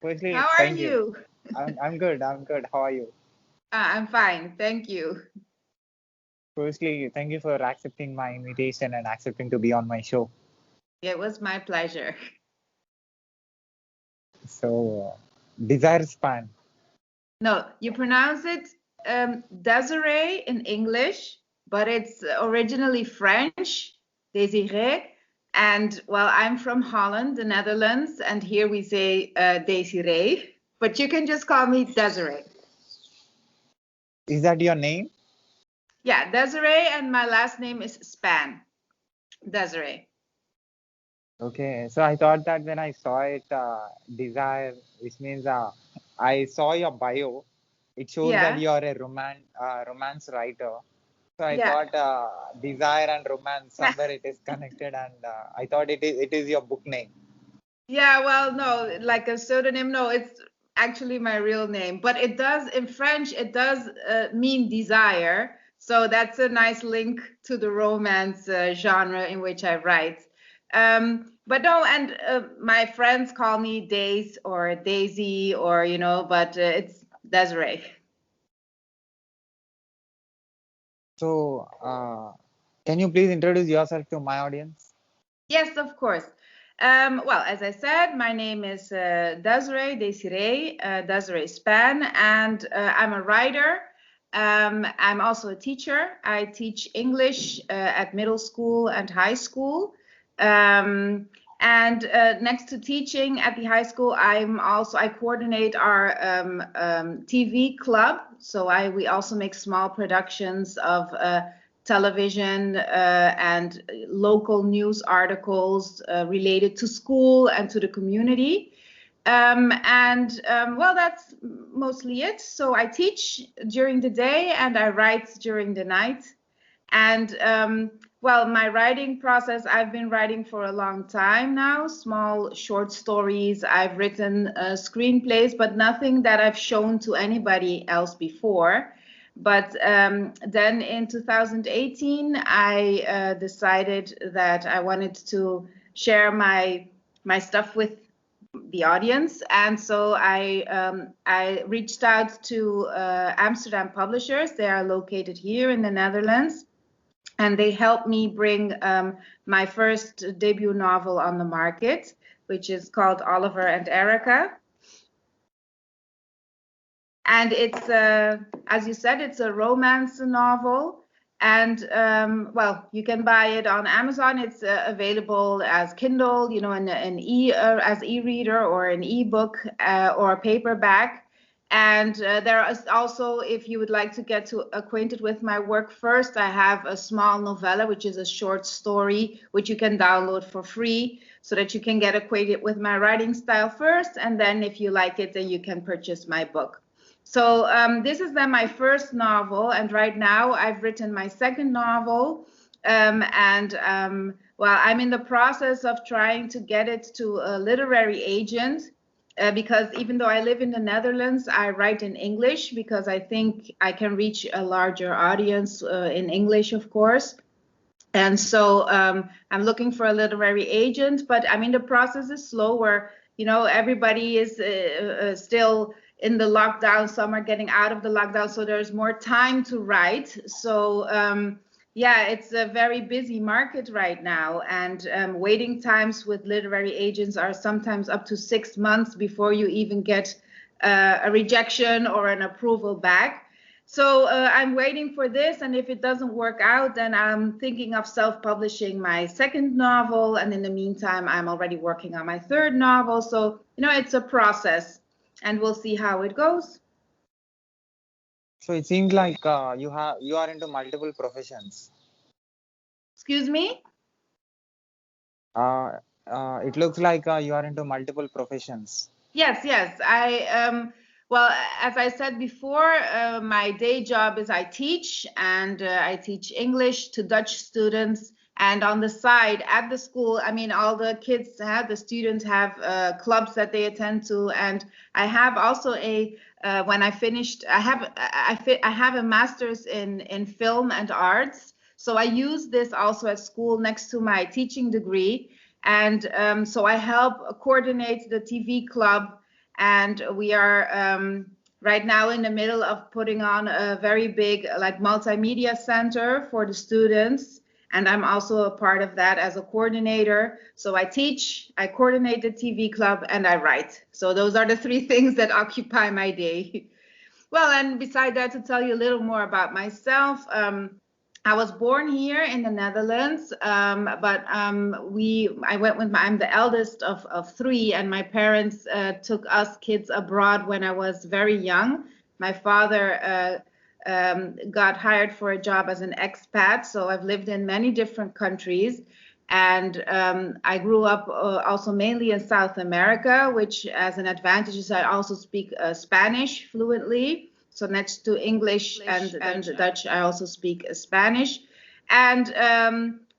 Firstly, How are thank you. you? I'm good. I'm good. How are you? I'm fine, thank you. Firstly, thank you for accepting my invitation and accepting to be on my show. It was my pleasure. So, desire span. No, you pronounce it Desiree in English, but it's originally French, Désiré. And well, I'm from Holland, the Netherlands, and here we say Desiree, but you can just call me Desiree. Is that your name? Yeah, Desiree, and my last name is Span, Desiree. Okay. So I thought that when I saw it, desire, which means I saw your bio. It shows that Yeah, you are a romance writer. So I yeah. thought desire and romance somewhere it is connected, and I thought it is your book name. Yeah, well, no, like a pseudonym. No, it's actually my real name, but it does in French, it does mean desire. So that's a nice link to the romance genre in which I write. But no, and my friends call me Days or Daisy or, but it's Desiree. So, can you please introduce yourself to my audience? Yes, of course. Well, as I said, my name is Desiree Span, and I'm a writer. I'm also a teacher. I teach English at middle school and high school. Um, and next to teaching at the high school, I coordinate our TV club. So we also make small productions of television and local news articles related to school and to the community. Well, that's mostly it. So I teach during the day and I write during the night. And well, my writing process, I've been writing for a long time now, small short stories. I've written screenplays, but nothing that I've shown to anybody else before. But then in 2018, I decided that I wanted to share my stuff with the audience, and so I reached out to Amsterdam publishers. They are located here in the Netherlands, and they helped me bring my first debut novel on the market, which is called Oliver and Erica. And it's, as you said, it's a romance novel. And well, you can buy it on Amazon. It's available as Kindle, as e-reader or an e-book or a paperback. And there is also, if you would like to get acquainted with my work first, I have a small novella, which is a short story, which you can download for free so that you can get acquainted with my writing style first. And then if you like it, then you can purchase my book. So this is then my first novel, and right now I've written my second novel, well, I'm in the process of trying to get it to a literary agent, because even though I live in the Netherlands, I write in English because I think I can reach a larger audience in English, of course. And so I'm looking for a literary agent, but I mean, the process is slower. Everybody is still in the lockdown. Some are getting out of the lockdown, so there's more time to write. So yeah, it's a very busy market right now, and waiting times with literary agents are sometimes up to 6 months before you even get a rejection or an approval back. So I'm waiting for this, and if it doesn't work out, then I'm thinking of self-publishing my second novel, and in the meantime, I'm already working on my third novel. So, it's a process, and we'll see how it goes. So it seems like you are into multiple professions. Excuse me? Uh, it looks like you are into multiple professions. Yes, yes. Well, as I said before, my day job is I teach, and I teach English to Dutch students. And on the side at the school, I mean, all the the students have clubs that they attend to. And I have also when I finished, I have a master's in film and arts. So I use this also at school next to my teaching degree. And so I help coordinate the TV club. and we are right now in the middle of putting on a very big like multimedia center for the students. And I'm also a part of that as a coordinator. So I teach, I coordinate the TV club, and I write. So those are the three things that occupy my day. Well, and beside that, to tell you a little more about myself, I was born here in the Netherlands, but I went with I'm the eldest of three, and my parents took us kids abroad when I was very young. My father got hired for a job as an expat, so I've lived in many different countries. And I grew up also mainly in South America, which as an advantage is I also speak Spanish fluently. So next to English and Dutch, I also speak Spanish. And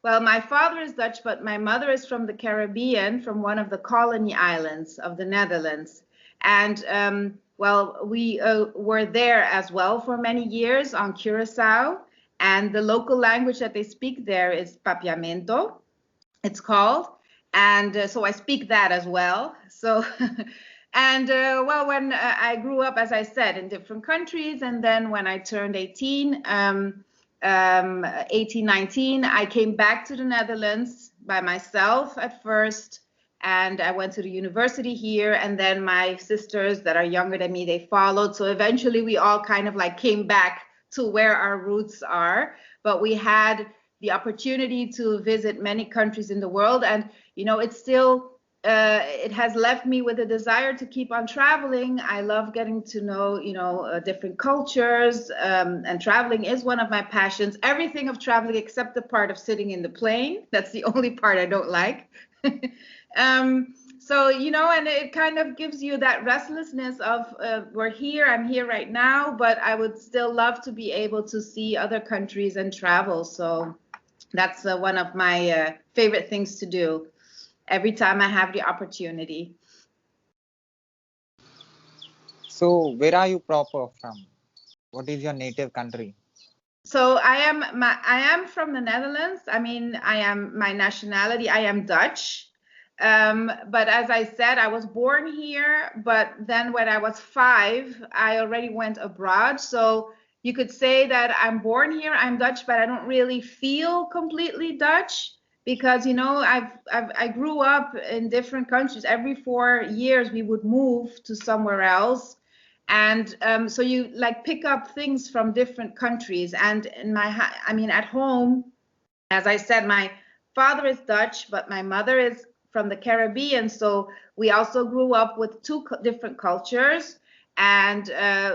well, my father is Dutch, but my mother is from the Caribbean, from one of the colony islands of the Netherlands. And well, we were there as well for many years on Curacao. And the local language that they speak there is Papiamento, it's called. And so I speak that as well. So, and well, when I grew up, as I said, in different countries, and then when I turned 18, 18, 19, I came back to the Netherlands by myself at first. And I went to the university here, and then my sisters that are younger than me, they followed. So eventually we all kind of like came back to where our roots are. But we had the opportunity to visit many countries in the world, and you know, it's still it has left me with a desire to keep on traveling. I love getting to know, you know, different cultures, and traveling is one of my passions. Everything of traveling except the part of sitting in the plane. That's the only part I don't like. So, you know, and it kind of gives you that restlessness of we're here, I'm here right now, but I would still love to be able to see other countries and travel. So that's one of my favorite things to do every time I have the opportunity. So, where are you proper from? What is your native country? So I am from the Netherlands. I mean, I am my nationality. I am Dutch. But as I said, I was born here. But then when I was 5, I already went abroad. So you could say that I'm born here. I'm Dutch, but I don't really feel completely Dutch because you know I grew up in different countries. Every 4 years we would move to somewhere else, and so you like pick up things from different countries. And in I mean, at home, as I said, my father is Dutch, but my mother is from the Caribbean. So we also grew up with two different cultures and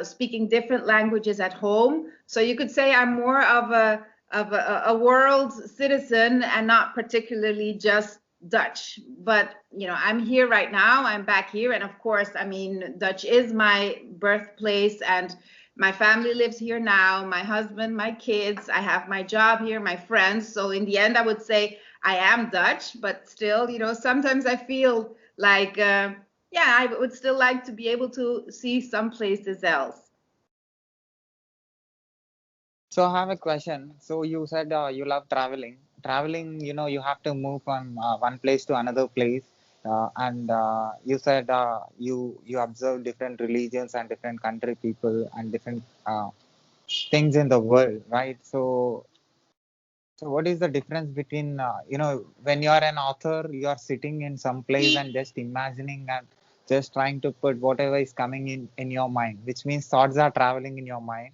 speaking different languages at home. So you could say I'm more of a world citizen and not particularly just Dutch. But you know, I'm here right now. I'm back here, and of course, I mean, Dutch is my birthplace, and my family lives here now. My husband, my kids. I have my job here, my friends. So in the end, I would say I am Dutch, but still, you know, sometimes I feel like, yeah, I would still like to be able to see some places else. So, I have a question. So, you said you love traveling. Traveling, you know, you have to move from one place to another place. And you said you observe different religions and different country people and different things in the world, right? So what is the difference between, you know, when you are an author, you are sitting in some place and just imagining and just trying to put whatever is coming in your mind, which means thoughts are traveling in your mind.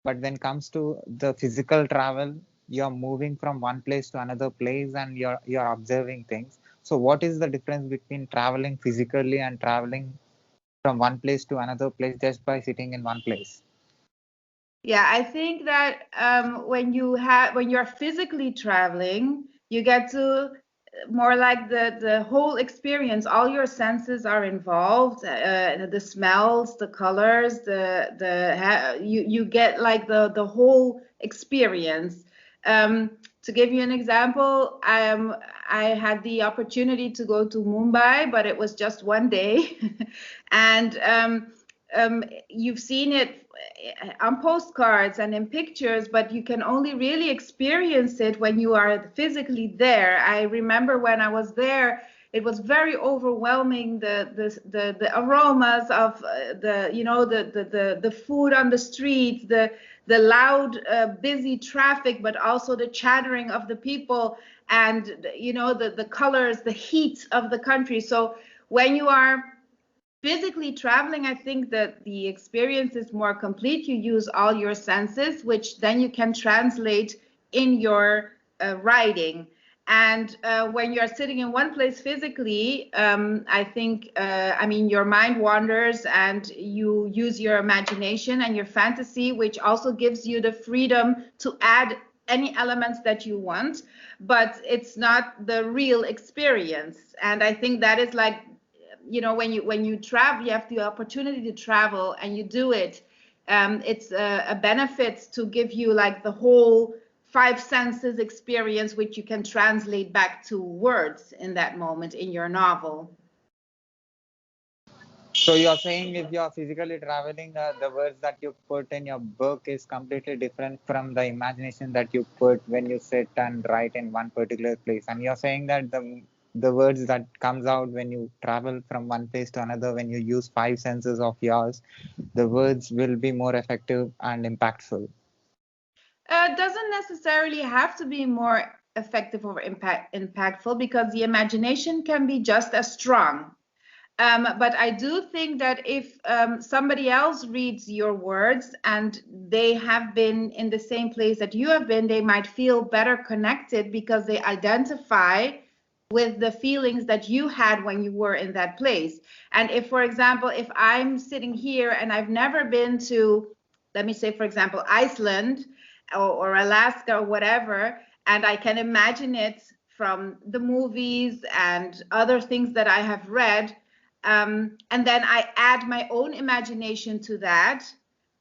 But when it comes to the physical travel, you're moving from one place to another place and you're observing things. So what is the difference between traveling physically and traveling from one place to another place just by sitting in one place? Yeah, I think that when you're physically traveling, you get to more like the whole experience. All your senses are involved. The smells, the colors, you get like the whole experience. To give you an example, I had the opportunity to go to Mumbai, but it was just one day, and you've seen it on postcards and in pictures, but you can only really experience it when you are physically there. I remember when I was there, it was very overwhelming. The aromas of the food on the streets, the loud busy traffic, but also the chattering of the people, and the colors, the heat of the country. So when you are physically traveling, I think that the experience is more complete. You use all your senses, which then you can translate in your writing. And when you're sitting in one place physically, I think, I mean, your mind wanders and you use your imagination and your fantasy, which also gives you the freedom to add any elements that you want, but it's not the real experience. And I think that is like, when you travel, you have the opportunity to travel and you do it. It's a benefit to give you like the whole five senses experience, which you can translate back to words in that moment in your novel. So you're saying if you're physically traveling, the words that you put in your book is completely different from the imagination that you put when you sit and write in one particular place. And you're saying that the words that comes out when you travel from one place to another, when you use five senses of yours, the words will be more effective and impactful. Doesn't necessarily have to be more effective or impactful, because the imagination can be just as strong. But I do think that if somebody else reads your words and they have been in the same place that you have been, they might feel better connected because they identify with the feelings that you had when you were in that place. And if, for example, if I'm sitting here and I've never been to, let me say, for example, Iceland or Alaska or whatever, and I can imagine it from the movies and other things that I have read, and then I add my own imagination to that.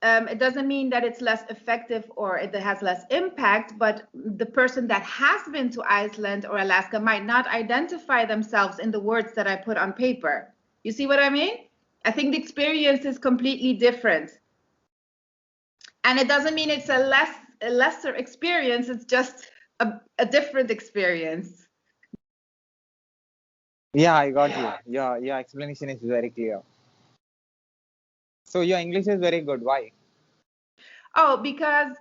It doesn't mean that it's less effective or it has less impact, but the person that has been to Iceland or Alaska might not identify themselves in the words that I put on paper. You see what I mean? I think the experience is completely different. And it doesn't mean it's a lesser experience, it's just a different experience. Yeah, I got you. Your explanation is very clear. So your English is very good. Why? Oh, because,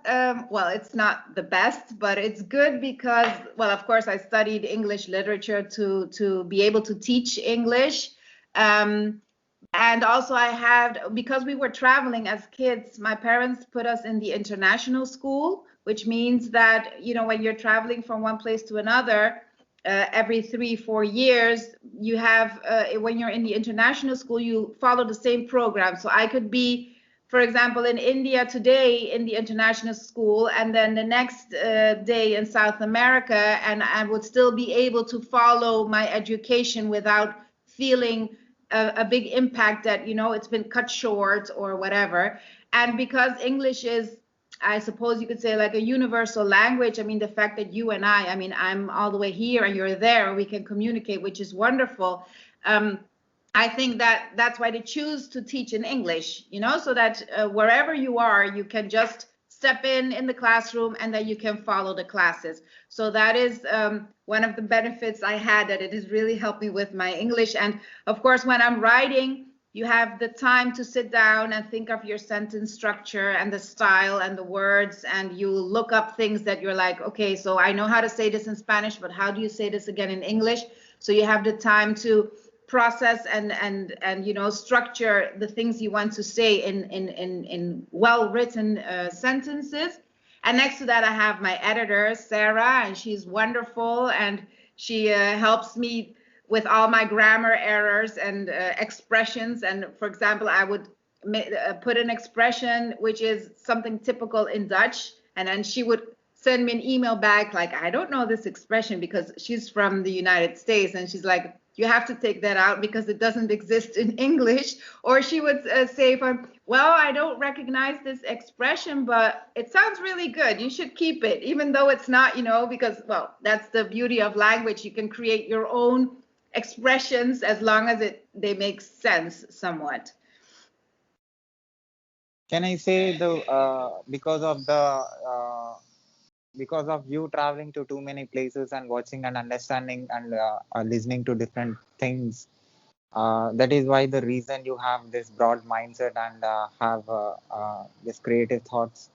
well, it's not the best, but it's good because, well, of course, I studied English literature to be able to teach English. Um, and also I had, because we were traveling as kids, my parents put us in the international school, which means that, when you're traveling from one place to another, every 3-4 years, you have, when you're in the international school, you follow the same program. So I could be, for example, in India today in the international school, and then the next day in South America, and I would still be able to follow my education without feeling a big impact that, it's been cut short or whatever. And because English is, I suppose you could say, like a universal language. I mean, the fact that you and I mean, I'm all the way here and you're there, we can communicate, which is wonderful. I think that that's why they choose to teach in English, so that wherever you are, you can just step in the classroom and then you can follow the classes. So that is one of the benefits I had, that it has really helped me with my English. And of course, when I'm writing, you have the time to sit down and think of your sentence structure and the style and the words, and you look up things that you're like, okay, so I know how to say this in Spanish, but how do you say this again in English? So you have the time to process and structure the things you want to say in well written sentences. And next to that, I have my editor Sarah, and she's wonderful, and she helps me with all my grammar errors and expressions. And for example, I would put an expression which is something typical in Dutch, and then she would send me an email back like, I don't know this expression, because she's from the United States, and she's like, you have to take that out because it doesn't exist in English. Or she would say, well, I don't recognize this expression, but it sounds really good. You should keep it, even though it's not, because, well, that's the beauty of language. You can create your own expressions as long as they make sense somewhat. Can I say because of the because of you traveling to too many places and watching and understanding and listening to different things. That is why the reason you have this broad mindset and have this creative thoughts.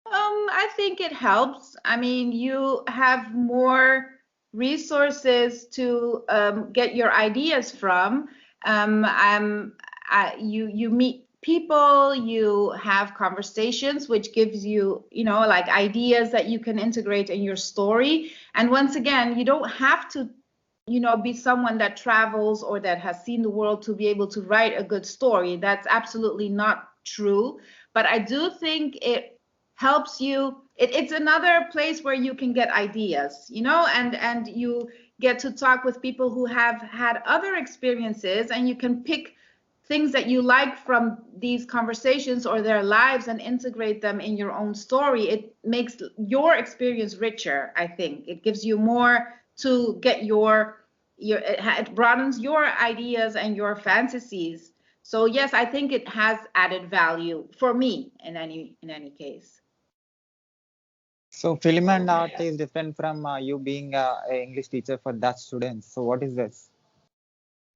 I think it helps. I mean, you have more resources to get your ideas from. You meet people, you have conversations, which gives you, like ideas that you can integrate in your story. And once again, you don't have to, be someone that travels or that has seen the world to be able to write a good story. That's absolutely not true. But I do think it helps you. It's another place where you can get ideas, and you get to talk with people who have had other experiences, and you can pick things that you like from these conversations or their lives and integrate them in your own story. It makes your experience richer. I think it gives you more to get it broadens your ideas and your fantasies. So yes, I think it has added value for me in any case. So film and art is different from you being a English teacher for Dutch students. So what is this?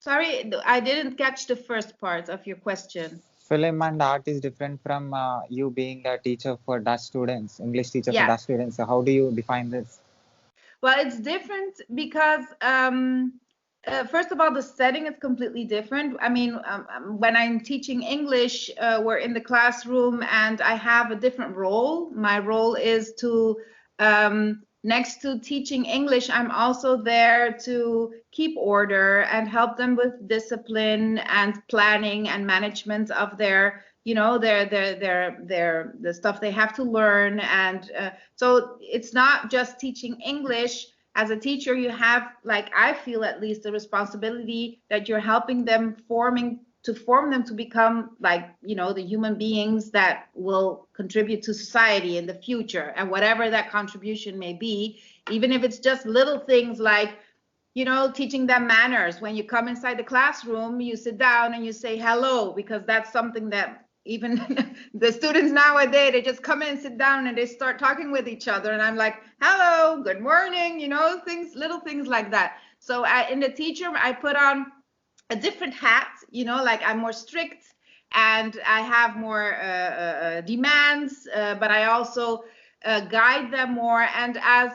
Sorry, I didn't catch the first part of your question. Film and art is different from you being a teacher for Dutch students, English teacher for Yeah. Dutch students. So how do you define this? Well, it's different because first of all, the setting is completely different. I mean, when I'm teaching English, we're in the classroom and I have a different role. My role is to, next to teaching English, I'm also there to keep order and help them with discipline and planning and management of their, the stuff they have to learn. And so it's not just teaching English. As a teacher, you have, like I feel at least, the responsibility that you're helping them form them to become like, the human beings that will contribute to society in the future. And whatever that contribution may be, even if it's just little things like, teaching them manners. When you come inside the classroom, you sit down and you say hello, because that's something that even the students nowadays, they just come in, sit down, and they start talking with each other. And I'm like, hello, good morning, little things like that. So in the teacher, I put on a different hat, like I'm more strict and I have more demands, but I also guide them more. And as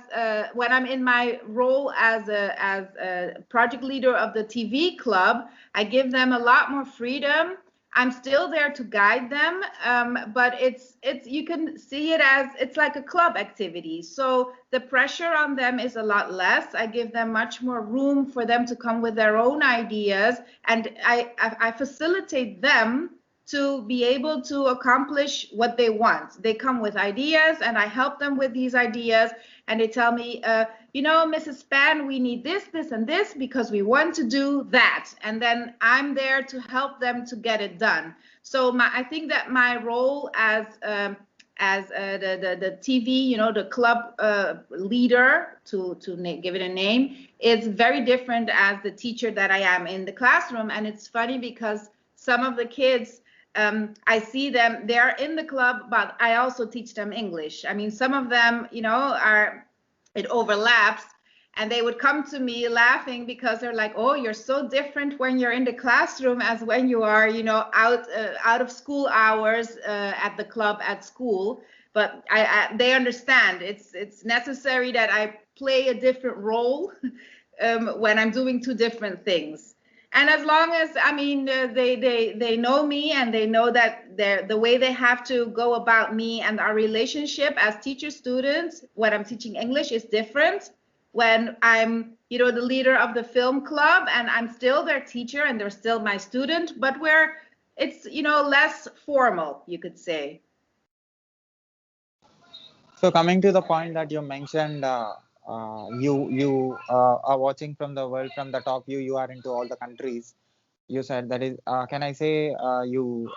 when I'm in my role as a project leader of the TV club, I give them a lot more freedom. I'm still there to guide them, but it's you can see it as it's like a club activity. So the pressure on them is a lot less. I give them much more room for them to come with their own ideas, and I facilitate them to be able to accomplish what they want. They come with ideas, and I help them with these ideas, and they tell me, Mrs. Span, we need this, this, and this because we want to do that. And then I'm there to help them to get it done. So I think that my role as the TV, the club leader, to give it a name, is very different as the teacher that I am in the classroom. And it's funny because some of the kids, I see them, they're in the club, but I also teach them English. I mean, some of them, it overlaps, and they would come to me laughing because they're like, oh, you're so different when you're in the classroom as when you are, out of school hours at the club at school. But they understand it's necessary that I play a different role when I'm doing two different things. And as long as, I mean, they know me, and they know that the way they have to go about me and our relationship as teacher students when I'm teaching English is different. When I'm, the leader of the film club, and I'm still their teacher and they're still my student, but it's, less formal, you could say. So coming to the point that you mentioned, you are watching from the world from the top view. You are into all the countries. You said that is. Can I say you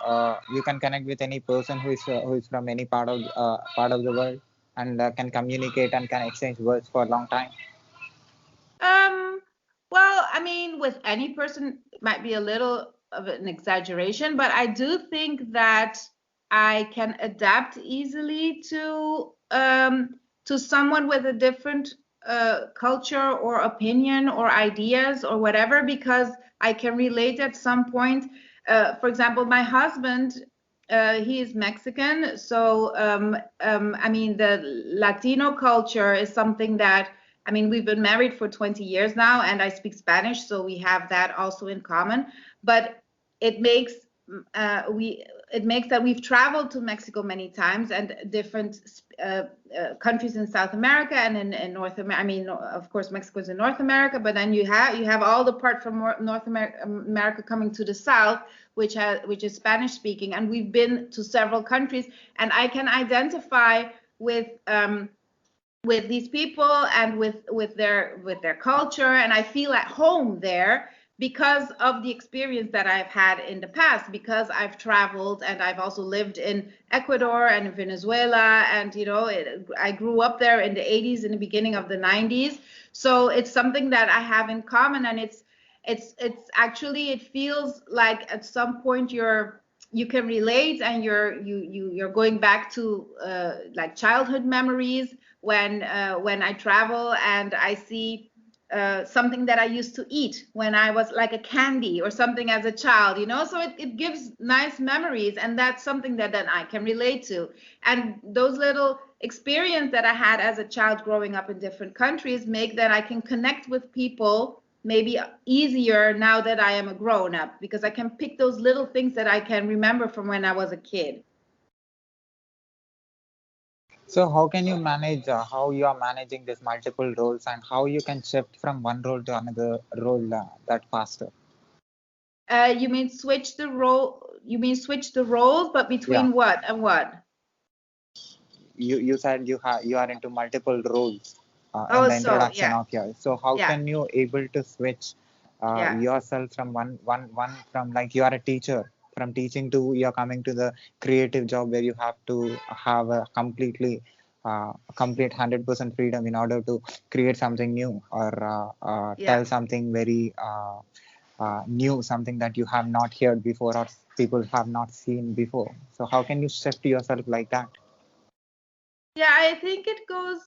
can connect with any person who is from any part of the world and can communicate and can exchange words for a long time. Um, well, I mean, with any person, it might be a little of an exaggeration, but I do think that I can adapt easily to to someone with a different culture or opinion or ideas or whatever, because I can relate at some point. For example, my husband, he is Mexican, so I mean, the Latino culture is something that, I mean, we've been married for 20 years now, and I speak Spanish, so we have that also in common. But it makes we it makes that we've traveled to Mexico many times, and different countries in South America and in North America. I mean, of course, Mexico is in North America, but then you have all the part from North America coming to the south, which is Spanish speaking, and we've been to several countries, and I can identify with these people and with their culture, and I feel at home there because of the experience that I've had in the past, because I've traveled and I've also lived in Ecuador and in Venezuela, and I grew up there in the 80s, in the beginning of the 90s. So it's something that I have in common, and it's actually, it feels like at some point you can relate, and you're going back to like childhood memories when I travel and I see something that I used to eat when I was like a candy or something as a child, so it gives nice memories, and that's something that then I can relate to. And those little experience that I had as a child growing up in different countries make that I can connect with people maybe easier now that I am a grown up, because I can pick those little things that I can remember from when I was a kid. So how can you manage how you are managing these multiple roles, and how you can shift from one role to another role that faster? You mean switch the role? You mean switch the roles, but Yeah, between what and what? you said you are into multiple roles in Oh, the so introduction yeah, of yours. So how yeah, can you able to switch yeah, yourself from one from, like, you are a teacher, from teaching to you're coming to the creative job where you have to have a complete 100% freedom in order to create something new, or yeah. tell something very new, something that you have not heard before or people have not seen before. So how can you shift yourself like that? Yeah, I think it goes,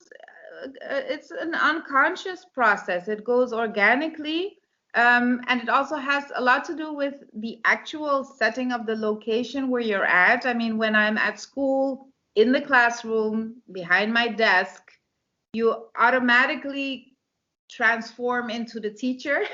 it's an unconscious process. It goes organically. And it also has a lot to do with the actual setting of the location where you're at. I mean, when I'm at school, in the classroom, behind my desk, you automatically transform into the teacher,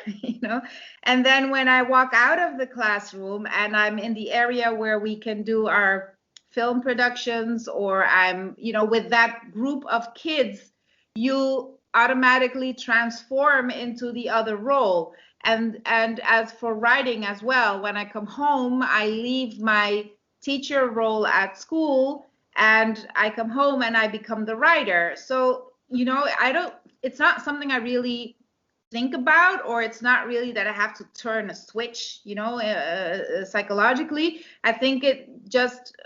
And then when I walk out of the classroom and I'm in the area where we can do our film productions, or I'm, with that group of kids, you automatically transform into the other role. And as for writing as well, when I come home, I leave my teacher role at school and I come home and I become the writer. So, I don't, it's not something I really think about, or it's not really that I have to turn a switch, psychologically. I think it just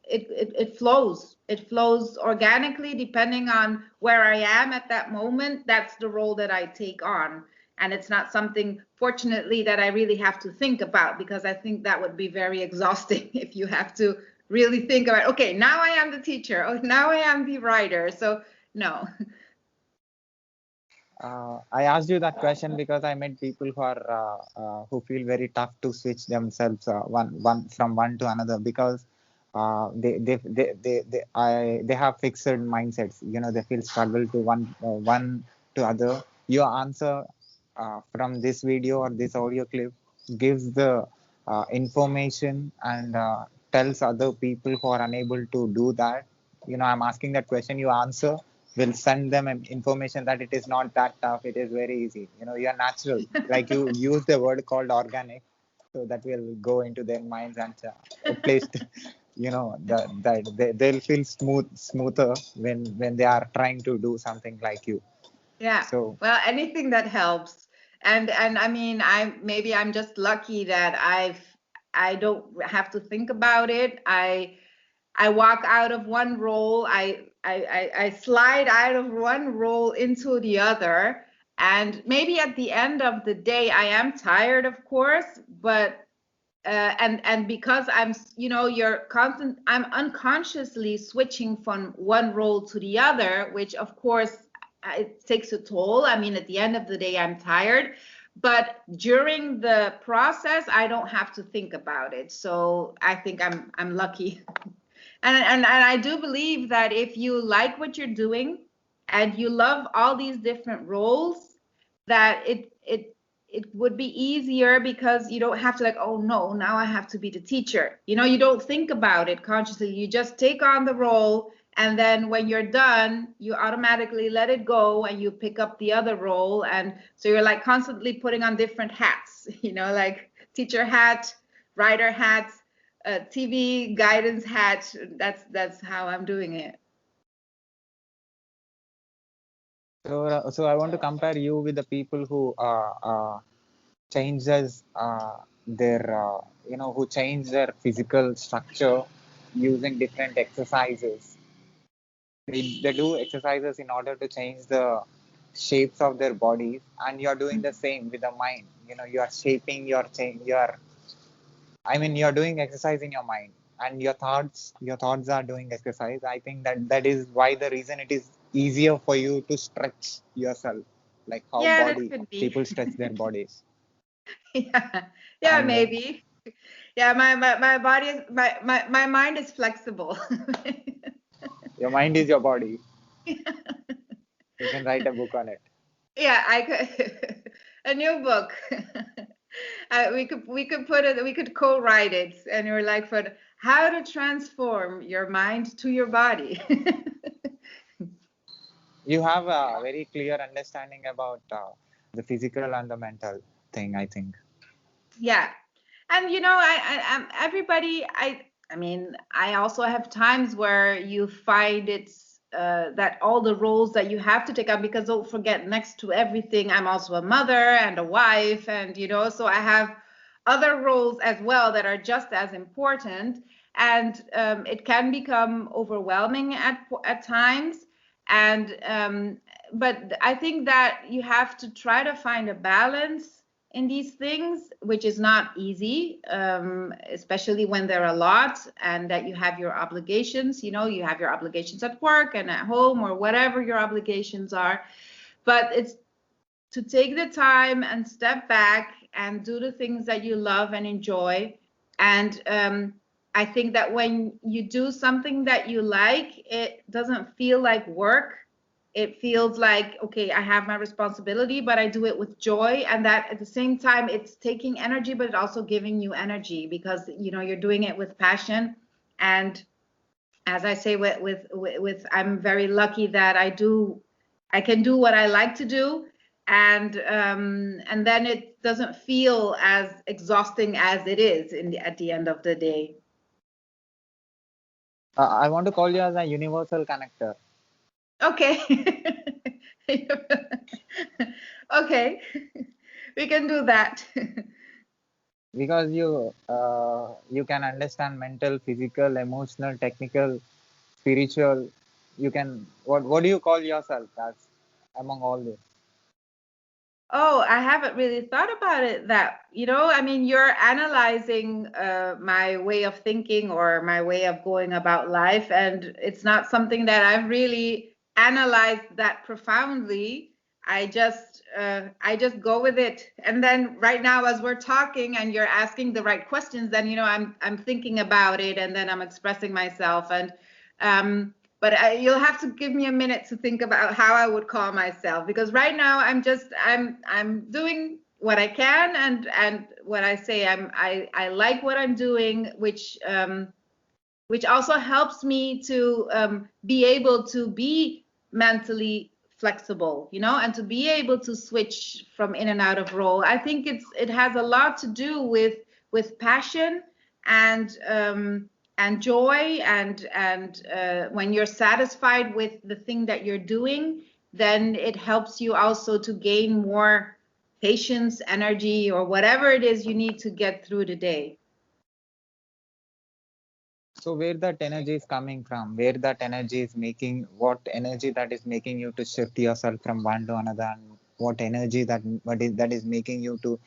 it flows. It flows organically depending on where I am at that moment. That's the role that I take on. And it's not something, fortunately, that I really have to think about, because I think that would be very exhausting if you have to really think about, okay, now I am the teacher, oh, now I am the writer. So no. I asked you that question because I met people who feel very tough to switch themselves one from one to another, because they have fixed mindsets. They feel struggle to one to other. Your answer from this video or this audio clip gives the information, and tells other people who are unable to do that. I'm asking that question. You answer will send them information that it is not that tough. It is very easy. You're natural. Like, you use the word called organic, so that will go into their minds, and placed. They'll feel smoother when they are trying to do something like you. Yeah, So well, anything that helps. And I mean, I'm just lucky that I don't have to think about it. I walk out of one role, I slide out of one role into the other. And maybe at the end of the day, I am tired, of course, but and because I'm, I'm unconsciously switching from one role to the other, which of course it takes a toll. I mean, at the end of the day, I'm tired, but during the process, I don't have to think about it. So I think I'm lucky. And I do believe that if you like what you're doing and you love all these different roles, that it would be easier because you don't have to like, oh no, now I have to be the teacher. You don't think about it consciously. You just take on the role, and then when you're done, you automatically let it go and you pick up the other role. And so you're like constantly putting on different hats, like teacher hat, writer hat, TV guidance hat. That's how I'm doing it. So I want to compare you with the people who changes who change their physical structure using different exercises. They do exercises in order to change the shapes of their bodies, and you're doing the same with the mind. You are shaping your change. You're doing exercise in your mind, and your thoughts are doing exercise. I think that is why the reason it is easier for you to stretch yourself, like how Yeah, that body could be. people stretch their bodies. Yeah, yeah, And maybe. Yeah, my body is my mind is flexible. your mind is your body. You can write a book on it. Yeah, I could a new book. We could co-write it, and we're like for how to transform your mind to your body. You have a very clear understanding about the physical and the mental thing, I think. Yeah. And I'm everybody. I mean, I also have times where you find it's that all the roles that you have to take on, because don't forget, next to everything, I'm also a mother and a wife, and so I have other roles as well that are just as important, and it can become overwhelming at times. And but I think that you have to try to find a balance in these things, which is not easy, especially when there are a lot and that you have your obligations. You have your obligations at work and at home or whatever your obligations are. But it's to take the time and step back and do the things that you love and enjoy. And I think that when you do something that you like, it doesn't feel like work. It feels like, okay, I have my responsibility, but I do it with joy. And that at the same time, it's taking energy, but it's also giving you energy because, you're doing it with passion. And as I say, I'm very lucky that I can do what I like to do. And then it doesn't feel as exhausting as it is at the end of the day. I want to call you as a universal connector. Okay. Okay. We can do that. Because you can understand mental, physical, emotional, technical, spiritual. You can what do you call yourself as among all this? Oh, I haven't really thought about it that, I mean, you're analyzing my way of thinking or my way of going about life, and it's not something that I've really analyzed that profoundly. I just go with it. And then right now, as we're talking and you're asking the right questions, then, I'm thinking about it and then I'm expressing myself. And but you'll have to give me a minute to think about how I would call myself, because right now I'm doing what I can, and what I say, I like what I'm doing, which also helps me to be able to be mentally flexible, and to be able to switch from in and out of role. I think it has a lot to do with passion and joy, and when you're satisfied with the thing that you're doing, then it helps you also to gain more patience, energy, or whatever it is you need to get through the day. So where that energy is coming from, where that energy is making, what energy that is making you to shift yourself from one to another, and what energy that is making you to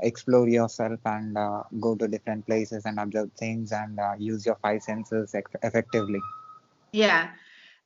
explore yourself and go to different places and observe things and use your five senses effectively? Yeah.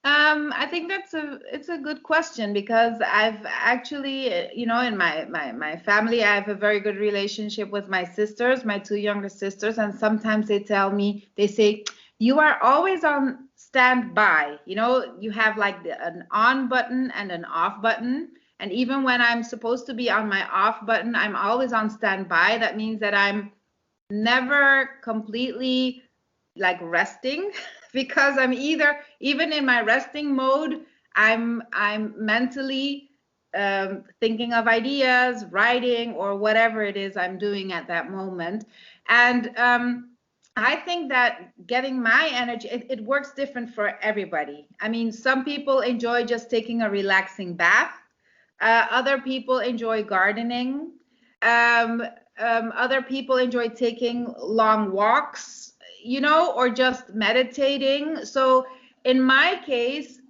I think it's a good question because I've actually, in my family, I have a very good relationship with my sisters, my two younger sisters, and sometimes they say, you are always on standby. You have like an on button and an off button. And even when I'm supposed to be on my off button, I'm always on standby. That means that I'm never completely like resting because I'm either even in my resting mode, I'm mentally thinking of ideas, writing, or whatever it is I'm doing at that moment. And I think that getting my energy, it works different for everybody. I mean, some people enjoy just taking a relaxing bath. Other people enjoy gardening. Um, Other people enjoy taking long walks, or just meditating. So in my case,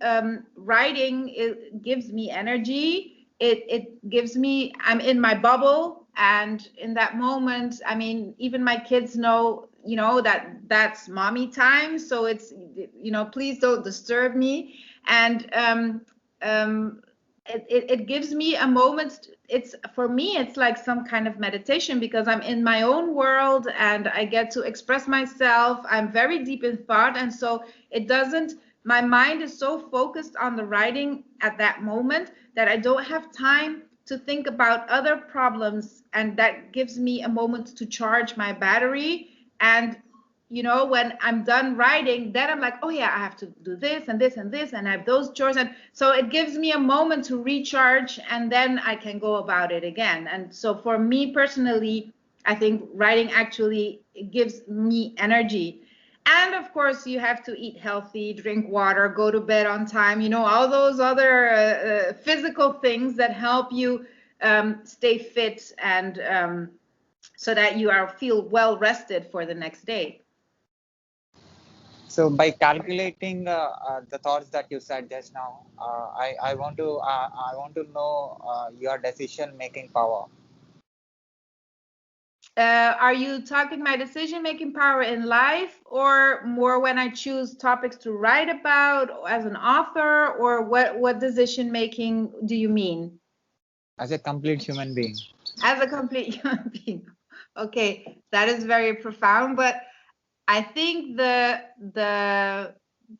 writing, it gives me energy. It gives me, I'm in my bubble. And in that moment, I mean, even my kids know, that that's mommy time. So it's, please don't disturb me. And it gives me a moment. It's for me, it's like some kind of meditation because I'm in my own world and I get to express myself. I'm very deep in thought, and so it doesn't, my mind is so focused on the writing at that moment that I don't have time to think about other problems, and that gives me a moment to charge my battery. And when I'm done writing, then I'm like, oh yeah, I have to do this and this and this, and I have those chores. And so it gives me a moment to recharge, and then I can go about it again. And so for me personally, I think writing actually gives me energy. And of course, you have to eat healthy, drink water, go to bed on time, all those other physical things that help you stay fit and so that you feel well rested for the next day. So by calculating the thoughts that you said just now, I want to know your decision making power. Are you talking my decision making power in life, or more when I choose topics to write about as an author, or what decision making do you mean? As a complete human being. As a complete human being. Okay, that is very profound, but I think the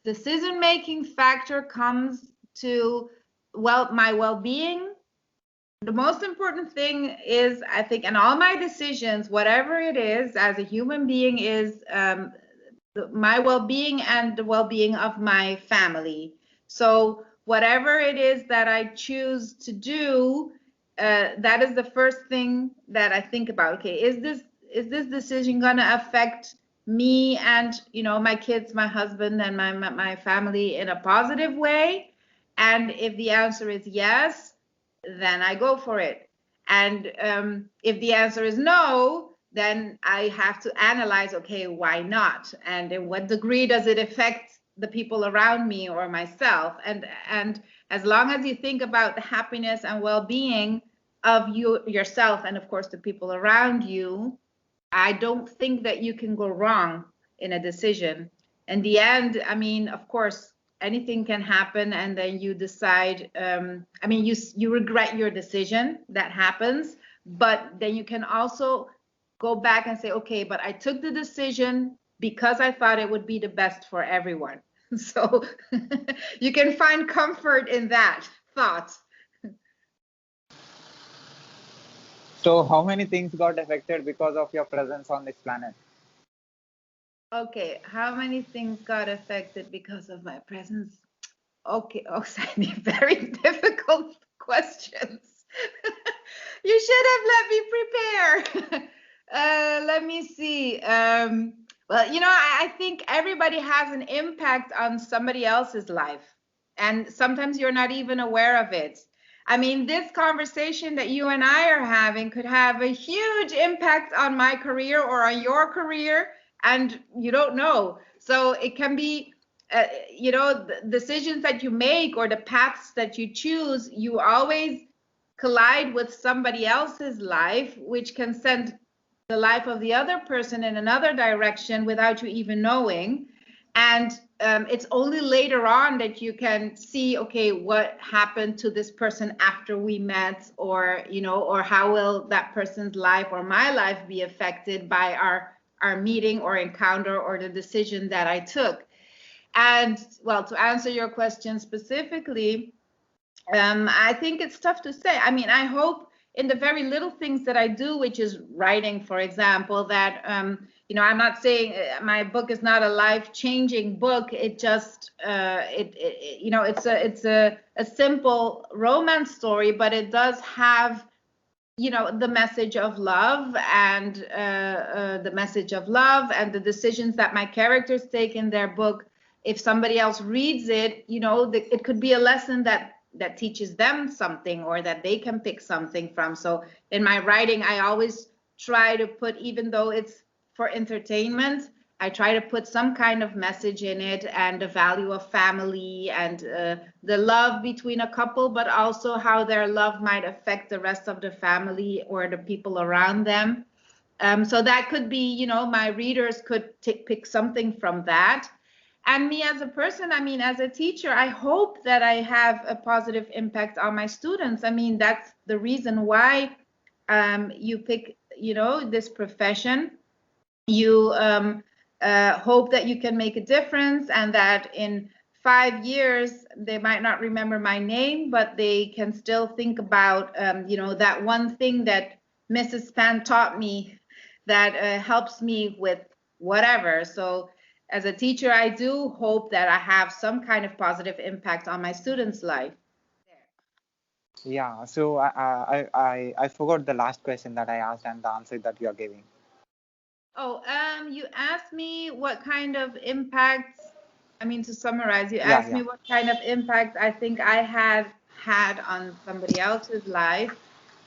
decision making factor comes to, well, my well-being. The most important thing is, I think, in all my decisions, whatever it is, as a human being, is my well-being and the well-being of my family. So whatever it is that I choose to do, that is the first thing that I think about. Okay, is this decision gonna affect me and my kids, my husband, and my family in a positive way? And if the answer is yes, then I go for it. And if the answer is no, then I have to analyze, okay, why not? And in what degree does it affect the people around me or myself? And as long as you think about the happiness and well-being of yourself and of course the people around you, I don't think that you can go wrong in a decision. In the end, I mean, of course, anything can happen, and then you decide. I mean, you regret your decision. That happens, but then you can also go back and say, okay, but I took the decision because I thought it would be the best for everyone. So you can find comfort in that thought. So how many things got affected because of your presence on this planet? Okay, how many things got affected because of my presence? Okay, Oksana, very difficult questions. You should have let me prepare. Let me see. Well, I think everybody has an impact on somebody else's life, and sometimes you're not even aware of it. I mean, this conversation that you and I are having could have a huge impact on my career or on your career, and you don't know. So it can be the decisions that you make or the paths that you choose, you always collide with somebody else's life, which can send the life of the other person in another direction without you even knowing. And it's only later on that you can see, okay, what happened to this person after we met, or or how will that person's life or my life be affected by our meeting or encounter or the decision that I took. And well, to answer your question specifically, I think it's tough to say. I mean, I hope in the very little things that I do, which is writing, for example, that I'm not saying my book is not a life-changing book. It just it's a simple romance story, but it does have the message of love, and the decisions that my characters take in their book. If somebody else reads it, it could be a lesson that teaches them something, or that they can pick something from. So in my writing, I always try to put, even though it's for entertainment, I try to put some kind of message in it, and the value of family, and the love between a couple, but also how their love might affect the rest of the family or the people around them. So that could be, my readers could pick something from that. And me as a person, I mean, as a teacher, I hope that I have a positive impact on my students. I mean, that's the reason why you pick, this profession. You hope that you can make a difference, and that in 5 years they might not remember my name, but they can still think about that one thing that Mrs. Span taught me that helps me with whatever. So as a teacher, I do hope that I have some kind of positive impact on my students' life. Yeah, so I forgot the last question that I asked and the answer that you are giving. Oh, you asked me what kind of impact, I mean, to summarize, you Yeah, asked yeah. me what kind of impact I think I had on somebody else's life.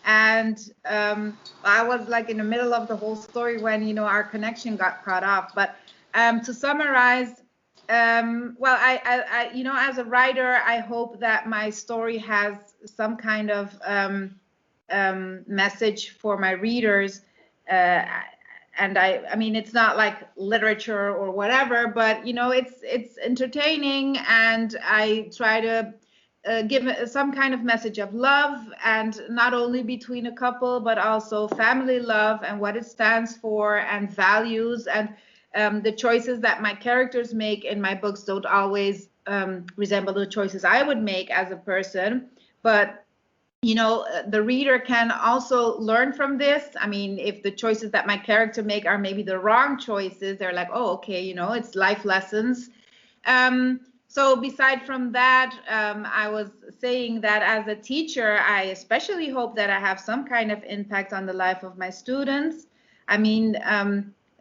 And I was like in the middle of the whole story when, our connection got cut off. But to summarize, well, as a writer, I hope that my story has some kind of message for my readers. Uh, and I mean, it's not like literature or whatever, but it's entertaining, and I try to give some kind of message of love, and not only between a couple, but also family love and what it stands for, and values, and the choices that my characters make in my books don't always resemble the choices I would make as a person, but the reader can also learn from this. I mean, if the choices that my character make are maybe the wrong choices, they're like, oh, okay, it's life lessons. So beside from that, I was saying that as a teacher, I especially hope that I have some kind of impact on the life of my students. I mean,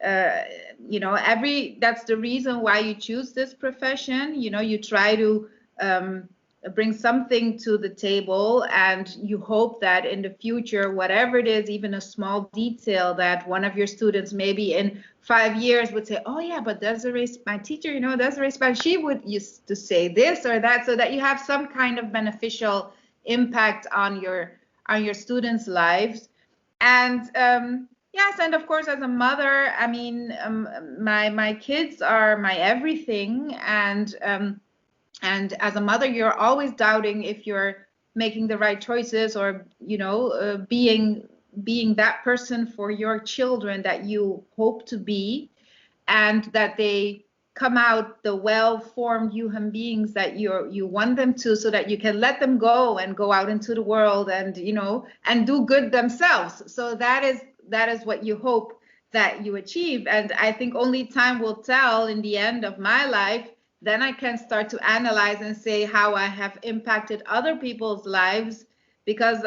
that's the reason why you choose this profession. You try to bring something to the table, and you hope that in the future, whatever it is, even a small detail, that one of your students maybe in 5 years would say, oh yeah, but Desiree, my teacher, Desiree Spanish, she would used to say this or that, so that you have some kind of beneficial impact on your students' lives. And yes, and of course, as a mother, I mean, my kids are my everything, and as a mother, you're always doubting if you're making the right choices, or being that person for your children that you hope to be, and that they come out the well-formed human beings that you want them to, so that you can let them go and go out into the world, and and do good themselves. So that is what you hope that you achieve. And I think only time will tell in the end of my life. Then I can start to analyze and say how I have impacted other people's lives, because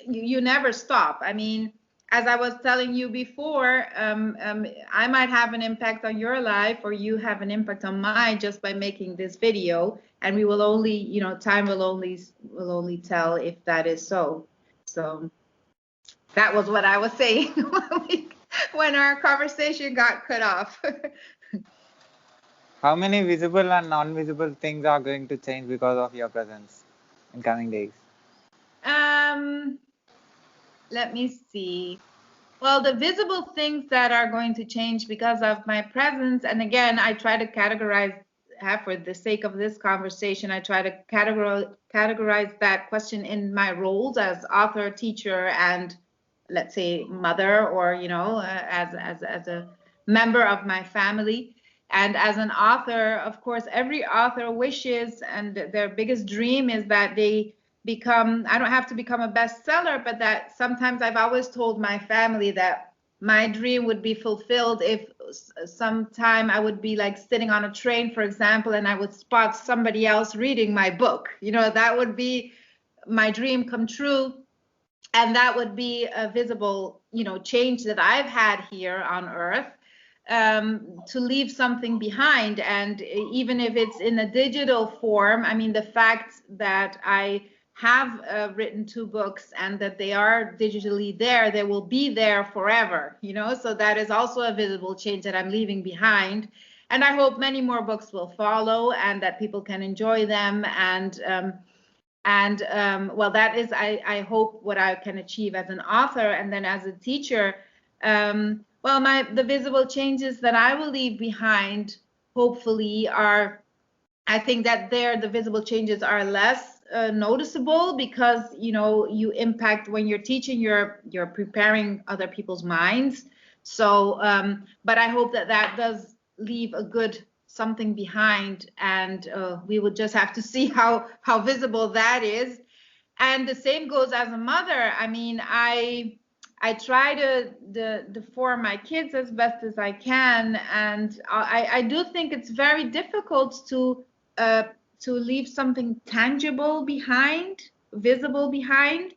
you never stop. I mean, as I was telling you before, I might have an impact on your life, or you have an impact on mine, just by making this video. And we will only, time will only tell if that is so. So that was what I was saying when our conversation got cut off. How many visible and non-visible things are going to change because of your presence in coming days? Let me see. Well, the visible things that are going to change because of my presence, and again, I try to categorize, for the sake of this conversation, I try to categorize that question in my roles as author, teacher, and let's say mother, or as a member of my family. And as an author, of course, every author wishes, and their biggest dream is that they become, I don't have to become a bestseller, but that sometimes I've always told my family that my dream would be fulfilled if sometime I would be like sitting on a train, for example, and I would spot somebody else reading my book. That would be my dream come true. And that would be a visible, change that I've had here on Earth, to leave something behind. And even if it's in a digital form, I mean, the fact that I have written 2 books and that they are digitally there, they will be there forever, so that is also a visible change that I'm leaving behind. And I hope many more books will follow and that people can enjoy them. Well, that is, I hope, what I can achieve as an author. And then as a teacher, well, the visible changes that I will leave behind, hopefully, are, I think that the visible changes are less noticeable, because you impact, when you're teaching, you're preparing other people's minds. So, but I hope that does leave a good something behind, and we will just have to see how visible that is. And the same goes as a mother. I mean, I try to form my kids as best as I can, and I do think it's very difficult uh, to leave something tangible behind, visible behind,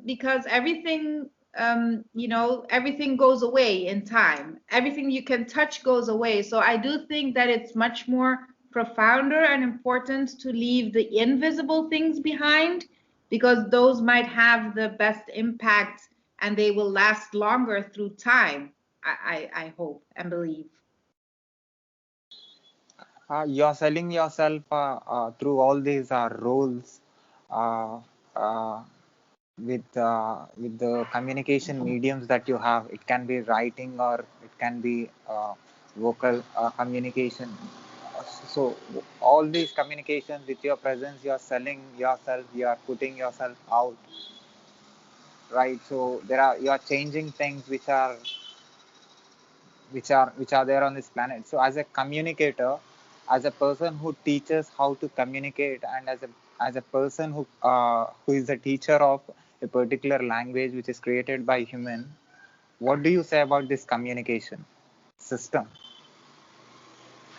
because everything, everything goes away in time. Everything you can touch goes away. So I do think that it's much more profounder and important to leave the invisible things behind, because those might have the best impact and they will last longer through time. I hope and believe. You're selling yourself through all these roles uh, uh, with the communication mediums that you have. It can be writing or it can be vocal communication. So all these communications with your presence, you're selling yourself, you're putting yourself out, right? So you're changing things which are there on this planet. So as a communicator, as a person who teaches how to communicate, and as a person who is a teacher of a particular language which is created by human, what do you say about this communication system?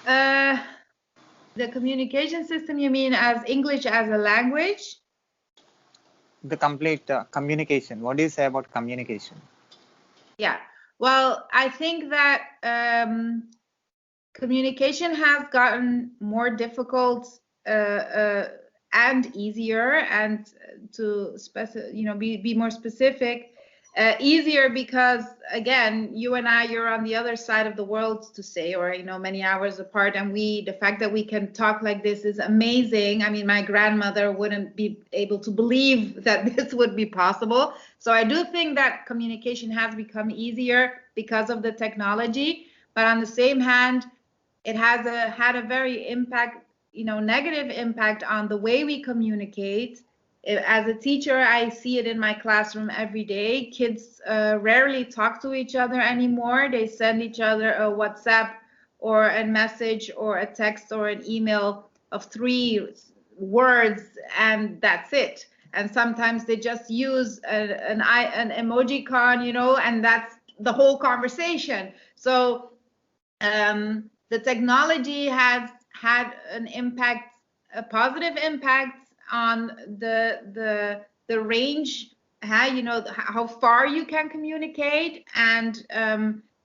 Uh, the communication system, you mean as English as a language? The complete communication. What do you say about communication? Yeah. Well, I think that communication has gotten more difficult, and easier, and to be more specific, easier because, again, you and you're on the other side of the world, to say, or many hours apart, and the fact that we can talk like this is amazing. I mean, my grandmother wouldn't be able to believe that this would be possible. So I do think that communication has become easier because of the technology, but on the same hand, it has had a very negative impact on the way we communicate. As a teacher, I see it in my classroom every day. Kids rarely talk to each other anymore. They send each other a WhatsApp or a message or a text or an email of 3 words, and that's it. And sometimes they just use an emoji con, and that's the whole conversation. So the technology has had an impact, a positive impact on the range, how far you can communicate, and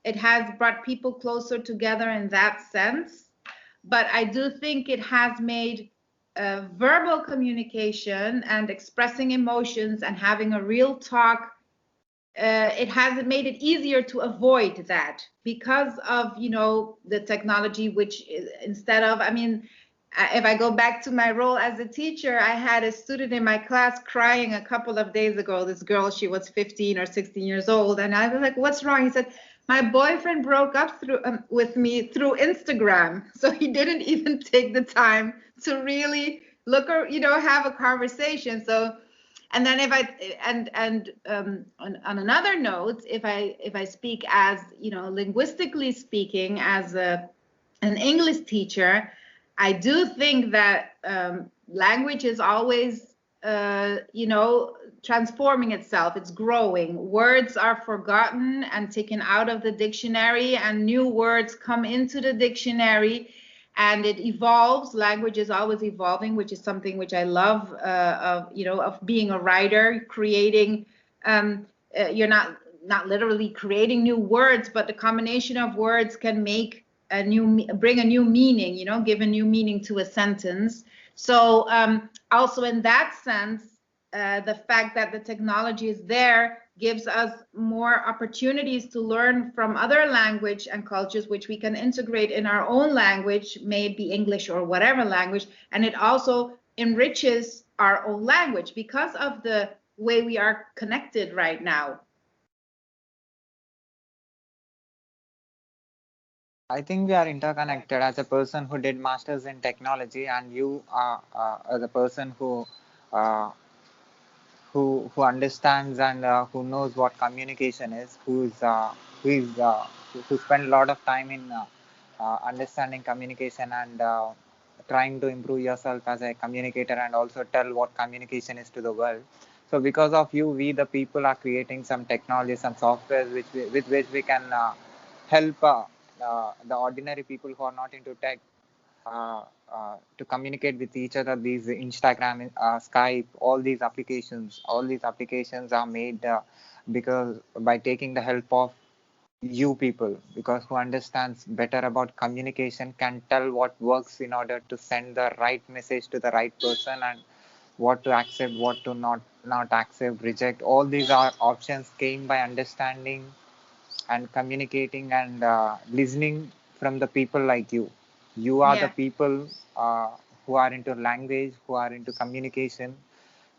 it has brought people closer together in that sense. But I do think it has made verbal communication and expressing emotions and having a real talk, it has made it easier to avoid that because of the technology, which is, instead of, I mean, if I go back to my role as a teacher, I had a student in my class crying a couple of days ago. This girl, she was 15 or 16 years old, and I was like, "What's wrong?" He said, "My boyfriend broke up with me through Instagram, so he didn't even take the time to really look or have a conversation." So, and then if I on another note, if I speak as linguistically speaking, as an English teacher, I do think that language is always, transforming itself. It's growing. Words are forgotten and taken out of the dictionary, and new words come into the dictionary, and it evolves. Language is always evolving, which is something which I love, of being a writer, creating. You're not literally creating new words, but the combination of words can bring a new meaning, give a new meaning to a sentence. So also in that sense, the fact that the technology is there gives us more opportunities to learn from other language and cultures, which we can integrate in our own language, may it be English or whatever language. And it also enriches our own language because of the way we are connected right now. I think we are interconnected. As a person who did masters in technology, and you are as a person uh, who understands and who knows what communication is, who is who spend a lot of time in understanding communication and trying to improve yourself as a communicator and also tell what communication is to the world. So because of you, we the people are creating some technology, some software with which we can help the ordinary people who are not into tech uh, to communicate with each other. These Instagram, Skype, all these applications are made because by taking the help of you people, because who understands better about communication can tell what works in order to send the right message to the right person, and what to accept, what to not accept, reject. All these are options came by understanding and communicating and listening from the people like you. You are the Yeah. people who are into language, who are into communication,